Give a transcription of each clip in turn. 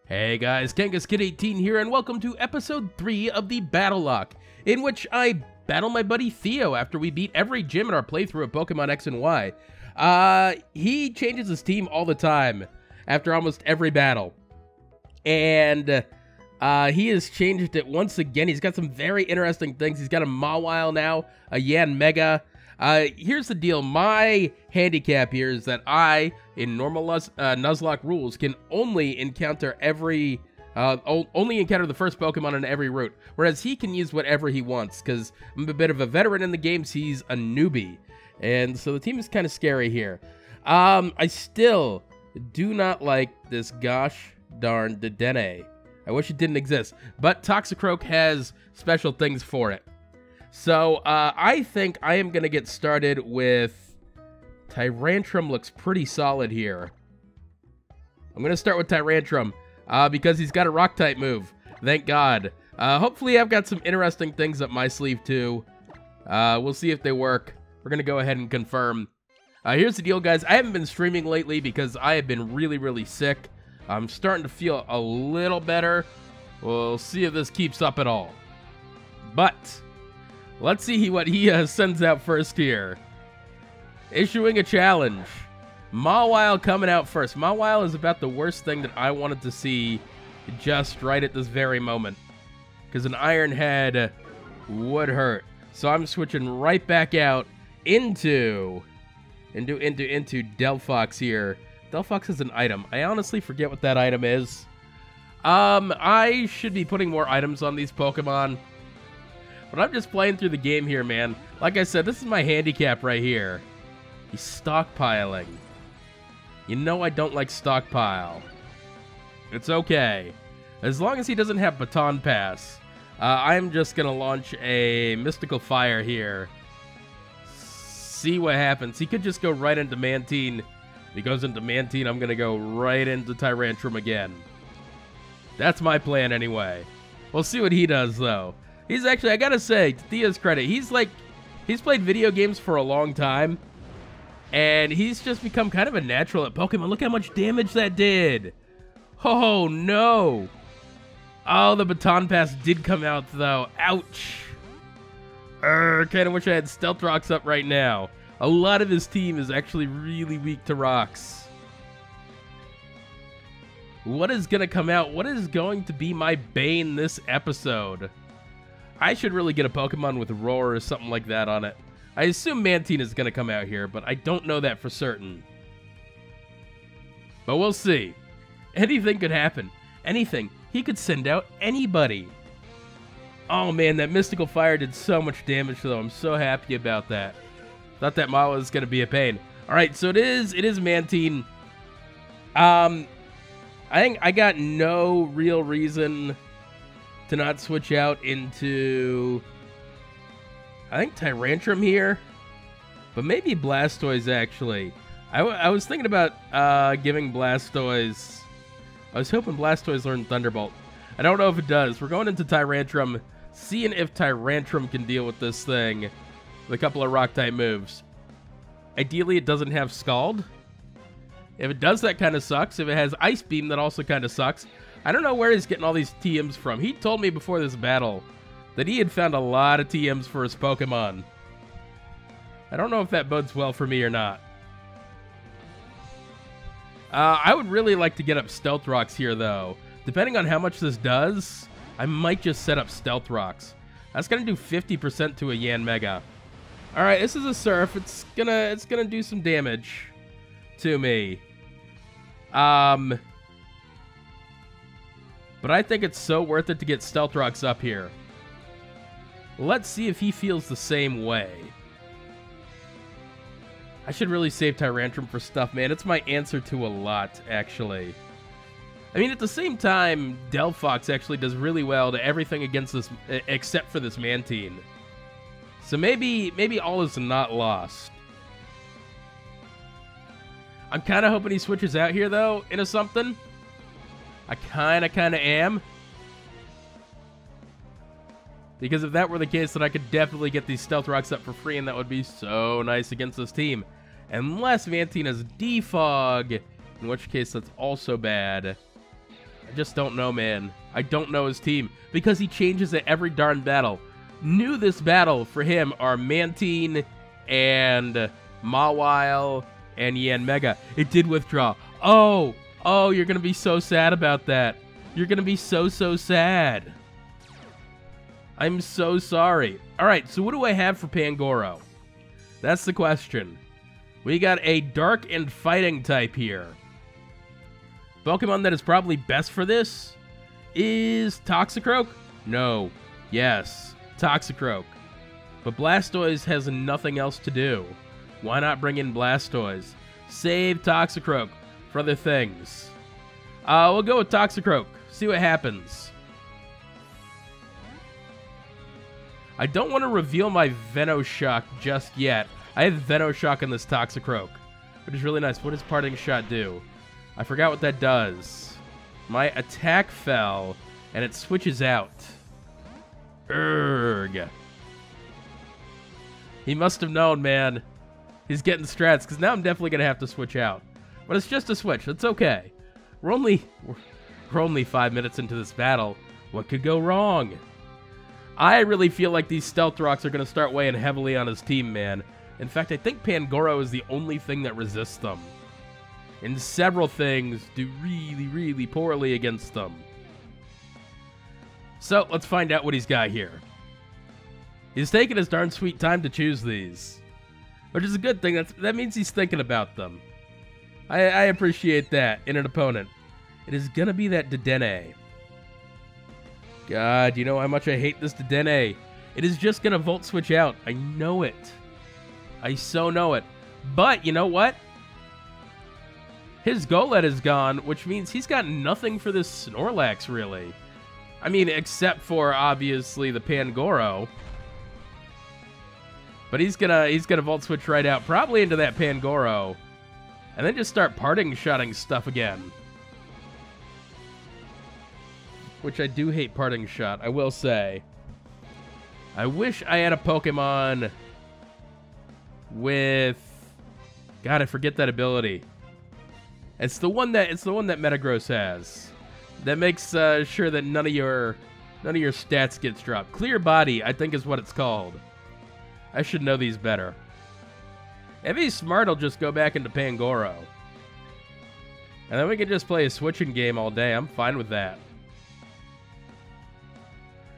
Hey guys, KangaskKid18 here, and welcome to episode 3 of the Battle Locke, in which I battle my buddy Theo after we beat every gym in our playthrough of Pokemon X and Y. He changes his team all the time after almost every battle, and he has changed it once again. He's got some very interesting things. He's got a Mawile now, a Yanmega. Here's the deal. My handicap here is that I, in normal Nuzlocke rules, can only encounter only encounter the first Pokemon in every route, whereas he can use whatever he wants, because I'm a bit of a veteran in the games, he's a newbie, and so the team is kind of scary here. I still do not like this gosh darn Dedenne. I wish it didn't exist, but Toxicroak has special things for it. So, I think I am going to get started with Tyrantrum. Looks pretty solid here. I'm going to start with Tyrantrum, because he's got a Rock-type move. Thank God. Hopefully I've got some interesting things up my sleeve, too. We'll see if they work. We're going to go ahead and confirm. Here's the deal, guys. I haven't been streaming lately because I have been really, really sick. I'm starting to feel a little better. We'll see if this keeps up at all. But let's see what he sends out first here. Issuing a challenge. Mawile coming out first. Mawile is about the worst thing that I wanted to see just right at this very moment, because an Iron Head would hurt. So I'm switching right back out into Delphox here. Delphox is an item. I honestly forget what that item is. I should be putting more items on these Pokemon, but I'm just playing through the game here, man. Like I said, this is my handicap right here. He's stockpiling. You know I don't like stockpile. It's okay. As long as he doesn't have Baton Pass, I'm just going to launch a Mystical Fire here. See what happens. He could just go right into Mantine. If he goes into Mantine, I'm going to go right into Tyrantrum again. That's my plan anyway. We'll see what he does, though. He's actually, I gotta say, to Theo's credit, he's played video games for a long time, and he's just become kind of a natural at Pokemon. Look how much damage that did. Oh, no. Oh, the Baton Pass did come out, though. Ouch. Kind of wish I had Stealth Rocks up right now. A lot of his team is actually really weak to rocks. What is going to come out? What is going to be my bane this episode? I should really get a Pokemon with Roar or something like that on it. I assume Mantine is going to come out here, but I don't know that for certain. But we'll see. Anything could happen. Anything. He could send out anybody. Oh man, that Mystical Fire did so much damage though. I'm so happy about that. Thought that Mawile was going to be a pain. Alright, so it is Mantine. I think I got no real reason to not switch out into, I think, Tyrantrum here, but maybe Blastoise, actually. I was thinking about giving Blastoise. I was hoping Blastoise learned Thunderbolt. I don't know if it does. We're going into Tyrantrum, seeing if Tyrantrum can deal with this thing with a couple of Rock-type moves. Ideally, it doesn't have Scald. If it does, that kind of sucks. If it has Ice Beam, that also kind of sucks. I don't know where he's getting all these TMs from. He told me before this battle that he had found a lot of TMs for his Pokemon. I don't know if that bodes well for me or not. I would really like to get up Stealth Rocks here, though. Depending on how much this does, I might just set up Stealth Rocks. That's going to do 50% to a Yanmega. Alright, this is a Surf. It's gonna do some damage to me. But I think it's so worth it to get Stealth Rocks up here. Let's see if he feels the same way. I should really save Tyrantrum for stuff, man. It's my answer to a lot, actually. I mean, at the same time, Delphox actually does really well to everything against this, except for this Mantine. So maybe all is not lost. I'm kind of hoping he switches out here, though, into something. I kind of am. Because if that were the case, then I could definitely get these Stealth Rocks up for free, and that would be so nice against this team. Unless Mantine has Defog, in which case that's also bad. I just don't know, man. I don't know his team because he changes it every darn battle. New this battle for him are Mantine and Mawile and Yanmega. It did withdraw. Oh, you're going to be so sad about that. You're going to be so sad. I'm so sorry. All right, so what do I have for Pangoro? That's the question. We got a dark and fighting type here. Pokemon that is probably best for this is Toxicroak? No. Yes, Toxicroak. But Blastoise has nothing else to do. Why not bring in Blastoise? Save Toxicroak for other things. We'll go with Toxicroak. See what happens. I don't want to reveal my Venoshock just yet. I have Venoshock in this Toxicroak, which is really nice. What does Parting Shot do? I forgot what that does. My attack fell, and it switches out. Urgh. He must have known, man. He's getting strats, because now I'm definitely going to have to switch out. But it's just a switch. It's okay. We're only 5 minutes into this battle. What could go wrong? I really feel like these Stealth Rocks are going to start weighing heavily on his team, man. In fact, I think Pangoro is the only thing that resists them. And several things do really poorly against them. So, let's find out what he's got here. He's taking his darn sweet time to choose these. Which is a good thing. That means he's thinking about them. I appreciate that in an opponent. It is going to be that Dedenne. God, you know how much I hate this Dedenne. It is just going to Volt Switch out. I know it. I so know it. But, you know what? His Golett is gone, which means he's got nothing for this Snorlax, really. I mean, except for, obviously, the Pangoro. But he's gonna Volt Switch right out, probably into that Pangoro. And then just start Parting Shotting stuff again. Which I do hate Parting Shot, I will say. I wish I had a Pokemon with... God, I forget that ability. It's the one that Metagross has. That makes sure that none of your stats gets dropped. Clear Body, I think is what it's called. I should know these better. If he's smart, I'll just go back into Pangoro. And then we can just play a switching game all day. I'm fine with that.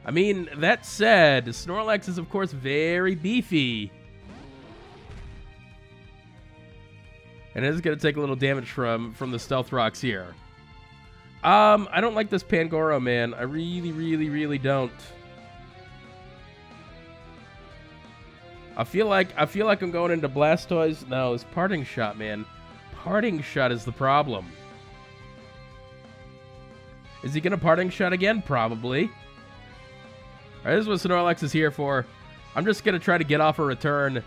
I mean, that said, Snorlax is, of course, very beefy. And it is going to take a little damage from the Stealth Rocks here. I don't like this Pangoro, man. I really don't. I feel like I'm going into Blastoise. No, it's Parting Shot, man. Parting Shot is the problem. Is he going to Parting Shot again? Probably. All right, this is what Snorlax is here for. I'm just going to try to get off a return,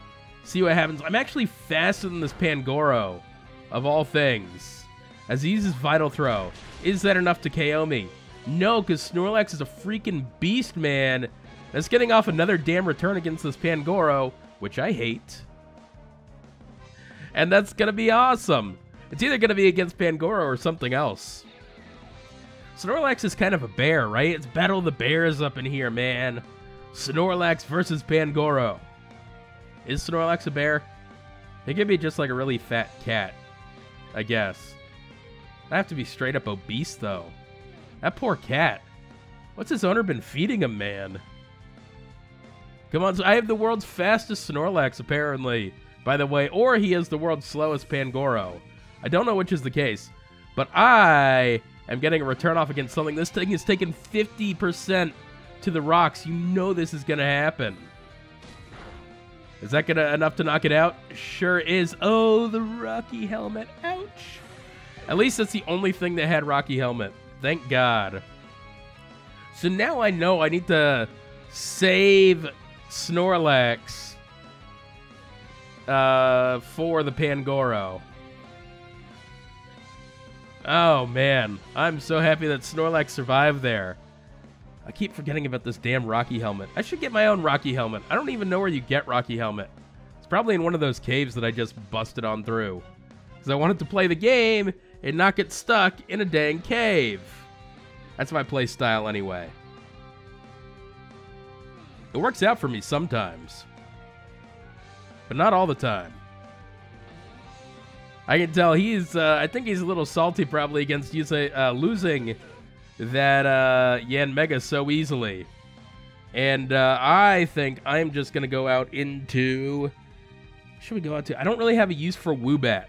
see what happens. I'm actually faster than this Pangoro, of all things. As he uses Vital Throw. Is that enough to KO me? No, because Snorlax is a freaking beast, man. That's getting off another damn return against this Pangoro, which I hate. And that's going to be awesome. It's either going to be against Pangoro or something else. Snorlax is kind of a bear, right? It's Battle of the Bears up in here, man. Snorlax versus Pangoro. Is Snorlax a bear? It could be just like a really fat cat, I guess. I have to be straight up obese, though. That poor cat. What's his owner been feeding him, man? Come on, so I have the world's fastest Snorlax, apparently, by the way, or he is the world's slowest Pangoro. I don't know which is the case, but I am getting a return off against something. This thing is taking 50% to the rocks. You know this is going to happen. Is that enough to knock it out? Sure is. Oh, the Rocky Helmet. Ouch. At least that's the only thing that had Rocky Helmet. Thank God. So now I know I need to save Snorlax for the Pangoro. Oh, man. I'm so happy that Snorlax survived there. I keep forgetting about this damn Rocky Helmet. I should get my own Rocky Helmet. I don't even know where you get Rocky Helmet. It's probably in one of those caves that I just busted on through. Because I wanted to play the game and not get stuck in a dang cave. That's my play style anyway. It works out for me sometimes, but not all the time. I can tell he's, I think he's a little salty probably against losing that Yanmega so easily. And I think I'm just going to go out into... Should we go out to... I don't really have a use for Woobat.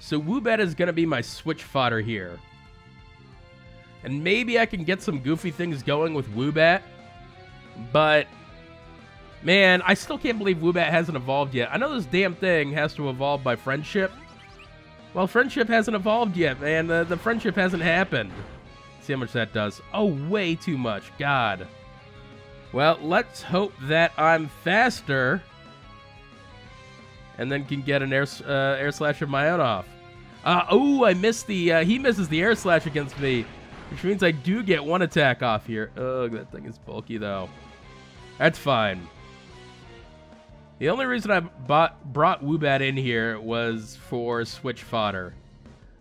So Woobat is going to be my switch fodder here. And maybe I can get some goofy things going with Woobat. But, man, I still can't believe Woobat hasn't evolved yet. I know this damn thing has to evolve by friendship. Well, friendship hasn't evolved yet, man. The friendship hasn't happened. Let's see how much that does. Oh, way too much. God. Well, let's hope that I'm faster. And then can get an air slash of my own off. Oh, I missed the... he misses the air slash against me. Which means I do get one attack off here. Ugh, that thing is bulky, though. That's fine. The only reason I brought Woobat in here was for switch fodder.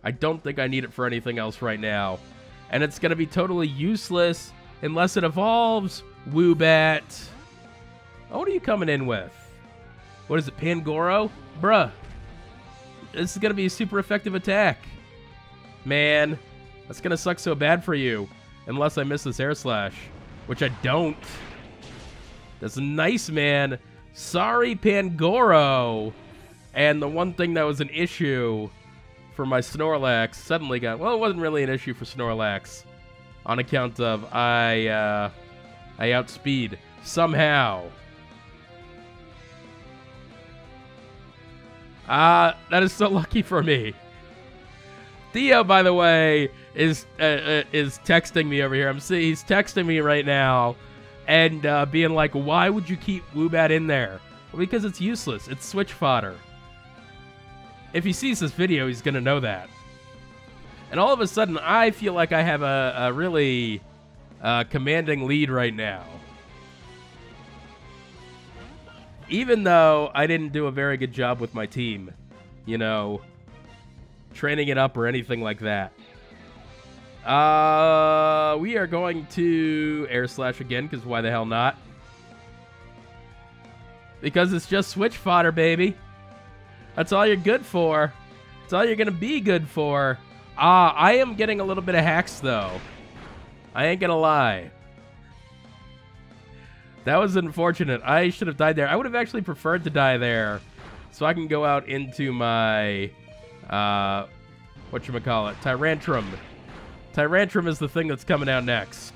I don't think I need it for anything else right now. And it's going to be totally useless unless it evolves. Woobat. Oh, what are you coming in with? What is it, Pangoro? Bruh. This is going to be a super effective attack. Man, that's going to suck so bad for you. Unless I miss this air slash. Which I don't. That's nice, man. Sorry, Pangoro. And the one thing that was an issue for my Snorlax suddenly got... Well, it wasn't really an issue for Snorlax. On account of I outspeed. Somehow. That is so lucky for me. Theo, by the way, is texting me over here. He's texting me right now, and being like, "Why would you keep Woobat in there?" Well, because it's useless. It's switch fodder. If he sees this video, he's gonna know that. And all of a sudden, I feel like I have a really commanding lead right now. Even though I didn't do a very good job with my team, you know, training it up or anything like that. We are going to air slash again, because why the hell not? Because it's just switch fodder, baby. That's all you're good for. That's all you're going to be good for. I am getting a little bit of hacks, though. I ain't going to lie. That was unfortunate. I should have died there. I would have actually preferred to die there, so I can go out into my, whatchamacallit, Tyrantrum. Tyrantrum is the thing that's coming out next.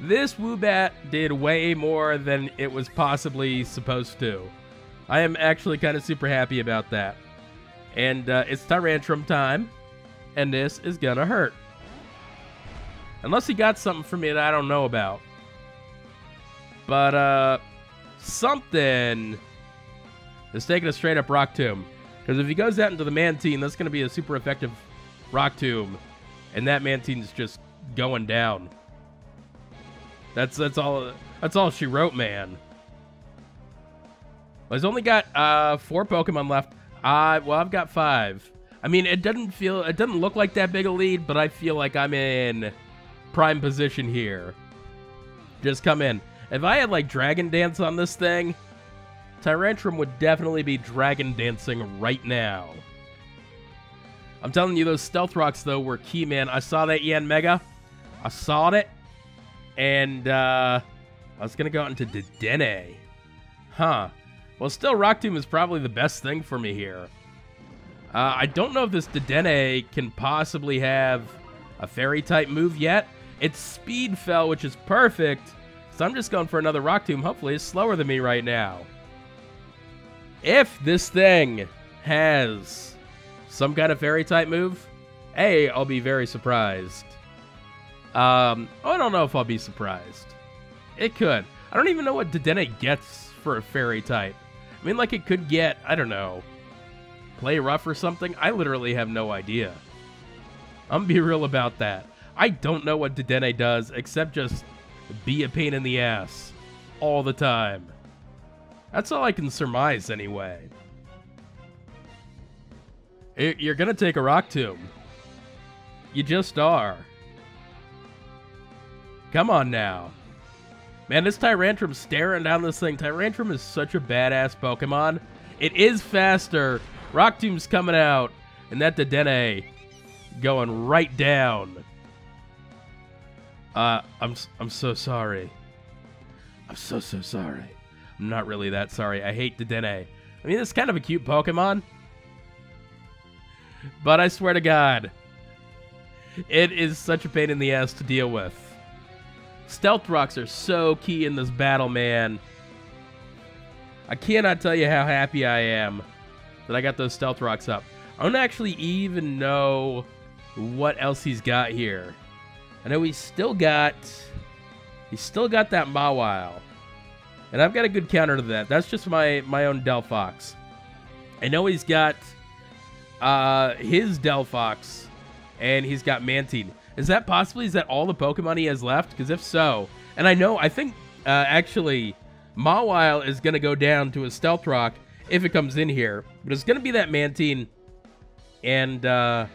This Woobat did way more than it was possibly supposed to. I am actually kind of super happy about that. And it's Tyrantrum time, and this is gonna hurt. Unless he got something for me that I don't know about. But, something is taking a straight-up Rock Tomb. Because if he goes out into the Mantine, that's going to be a super effective Rock Tomb. And that Mantine's just going down. That's all she wrote, man. Well, he's only got 4 Pokemon left. Well, I've got 5. I mean, it doesn't look like that big a lead, but I feel like I'm in prime position here. Just come in. If I had, like, Dragon Dance on this thing, Tyrantrum would definitely be Dragon Dancing right now. I'm telling you, those Stealth Rocks, though, were key, man. I saw that Yanmega. I saw it. And, I was going to go out into Dedenne. Huh. Well, still, Rock Tomb is probably the best thing for me here. I don't know if this Dedenne can possibly have a Fairy-type move yet. Its speed fell, which is perfect. So I'm just going for another Rock Tomb. Hopefully it's slower than me right now. If this thing has some kind of Fairy-type move, I'll be very surprised. I don't know if I'll be surprised. It could. I don't even know what Dedenne gets for a Fairy-type. I mean, like, it could get, I don't know, Play Rough or something. I literally have no idea. I'm gonna be real about that. I don't know what Dedenne does, except just be a pain in the ass all the time. That's all I can surmise, anyway. You're gonna take a Rock Tomb. You just are. Come on now. Man, this Tyrantrum's staring down this thing. Tyrantrum is such a badass Pokemon. It is faster. Rock Tomb's coming out. And that Dedenne going right down. I'm so sorry. I'm so sorry. I'm not really that sorry. I hate Dedenne. I mean, it's kind of a cute Pokemon. But I swear to God, it is such a pain in the ass to deal with. Stealth Rocks are so key in this battle, man. I cannot tell you how happy I am that I got those Stealth Rocks up. I don't actually even know what else he's got here. I know he's still got that Mawile. And I've got a good counter to that. That's just my own Delphox. I know he's got his Delphox, and he's got Mantine. Is that all the Pokemon he has left? Because if so, and I think actually Mawile is going to go down to a Stealth Rock if it comes in here. But it's going to be that Mantine, and I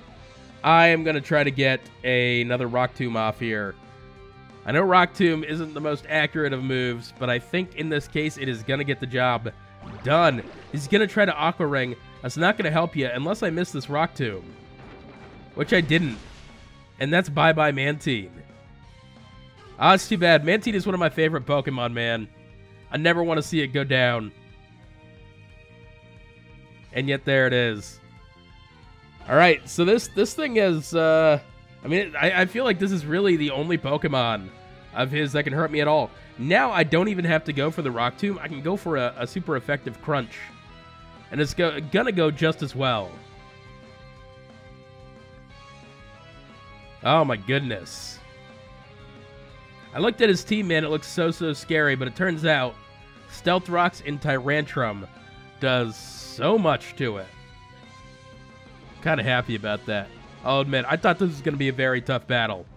am going to try to get another Rock Tomb off here. I know Rock Tomb isn't the most accurate of moves, but I think in this case it is going to get the job done. He's going to try to Aqua Ring. That's not going to help you unless I miss this Rock Tomb, which I didn't. And that's bye-bye Mantine. Ah, it's too bad. Mantine is one of my favorite Pokemon, man. I never want to see it go down. And yet there it is. All right, so this thing is... I mean, I feel like this is really the only Pokemon of his that can hurt me at all. Now I don't even have to go for the Rock Tomb. I can go for a super effective Crunch. And it's gonna go just as well. Oh my goodness. I looked at his team, man. It looks so scary, but it turns out Stealth Rocks and Tyrantrum does so much to it. Kind of happy about that. I'll admit, I thought this was going to be a very tough battle.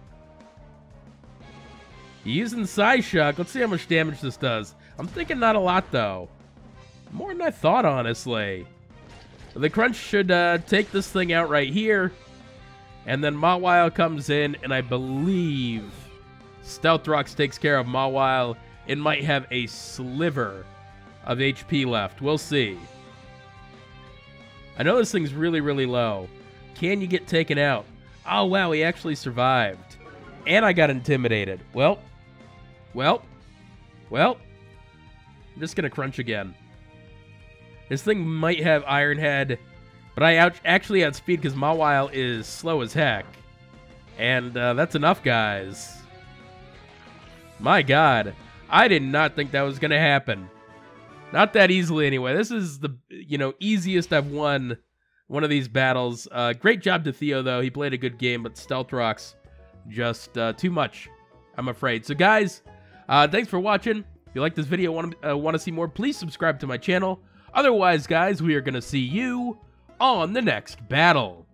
Using Psyshock. Let's see how much damage this does. I'm thinking not a lot, though. More than I thought, honestly. The Crunch should take this thing out right here. And then Mawile comes in, and I believe Stealth Rocks takes care of Mawile. It might have a sliver of HP left. We'll see. I know this thing's really low. Can you get taken out? Oh, wow, he actually survived. And I got intimidated. Well. I'm just going to Crunch again. This thing might have Iron Head, but I actually outspeed because Mawile is slow as heck. And that's enough, guys. My God. I did not think that was going to happen. Not that easily, anyway. This is the, easiest I've won one of these battles. Great job to Theo, though. He played a good game, but Stealth Rocks, just too much, I'm afraid. So, guys, thanks for watching. If you like this video, want to see more, please subscribe to my channel. Otherwise, guys, we are going to see you on the next battle.